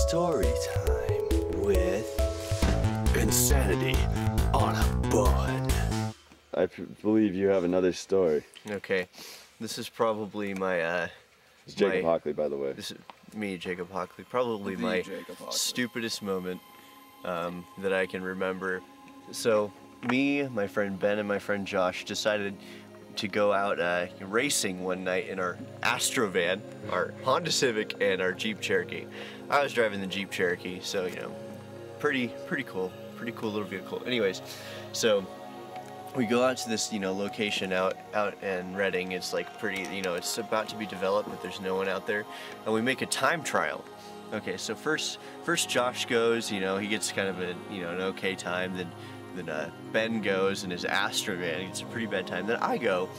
Story time with Insanity on a Bud. I believe you have another story. Okay, this is probably my, It's Jacob Hockley, by the way. This is me, Jacob Hockley. Probably my stupidest moment that I can remember. So, me, my friend Ben, and my friend Josh decided to go out racing one night in our Astrovan, our Honda Civic, and our Jeep Cherokee. I was driving the Jeep Cherokee, so, you know, pretty cool little vehicle. Anyways, so we go out to this, location out in Redding. It's like pretty, it's about to be developed, but there's no one out there, and we make a time trial. Okay, so first Josh goes, he gets kind of an okay time. Then Ben goes in his Astrovan, he gets a pretty bad time. Then I go,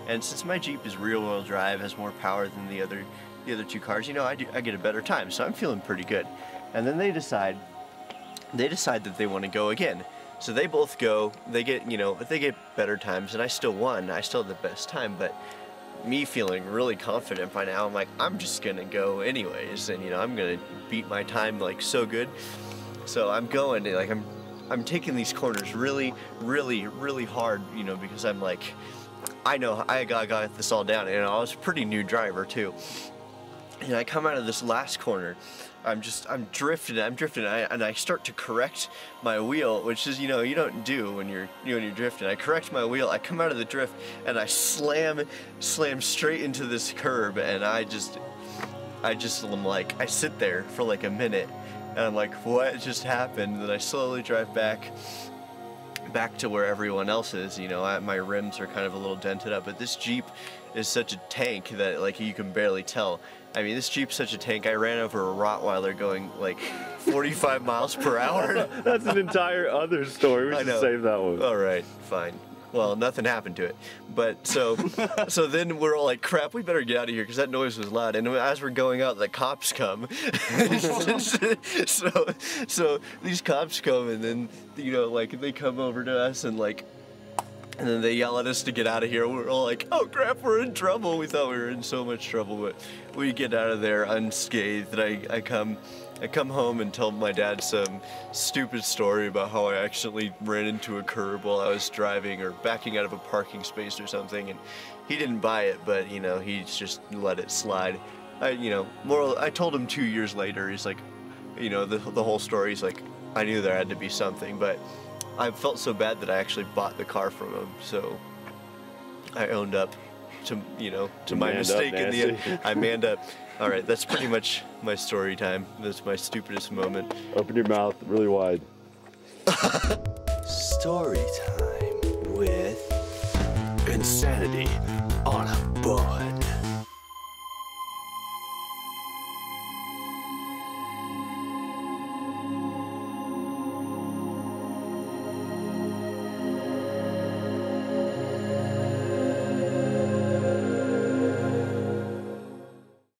and since my Jeep is rear-wheel drive, has more power than the other two cars, I get a better time, so I'm feeling pretty good. And then they decide that they want to go again. So they both go, they get better times, and I still won. I still had the best time, but me feeling really confident by now, I'm like, I'm just gonna go anyways, and I'm gonna beat my time like so good. So I'm going, like I'm taking these corners really hard, because I'm like, I know I got this all down, and I was a pretty new driver too. And I come out of this last corner, I'm drifting, and I start to correct my wheel, which is, you don't do when you're drifting. I correct my wheel, I come out of the drift, and I slam straight into this curb, and I am like, I sit there for like a minute, and I'm like, what just happened? And then I slowly drive back to where everyone else is. My rims are kind of a little dented up, but this Jeep is such a tank that like you can barely tell. I mean, this Jeep's such a tank. I ran over a Rottweiler going like 45 miles per hour. That's an entire other story. We should save that one. All right, fine. Well, nothing happened to it. But so then we're all like, crap, we better get out of here because that noise was loud. And as we're going out, the cops come. so these cops come, and then, they come over to us, and then they yell at us to get out of here. We're all like, oh crap, we're in trouble. We thought we were in so much trouble, but we get out of there unscathed. I come home and tell my dad some stupid story about how I accidentally ran into a curb while I was driving or backing out of a parking space or something, and he didn't buy it, but he just let it slide. I told him 2 years later, he's like, the whole story, he's like, I knew there had to be something, but I felt so bad that I actually bought the car from him, so I owned up to my mistake in the end. I manned up. All right, that's pretty much my story time. That's my stupidest moment. Open your mouth really wide. Story time with Insanity on a Bud.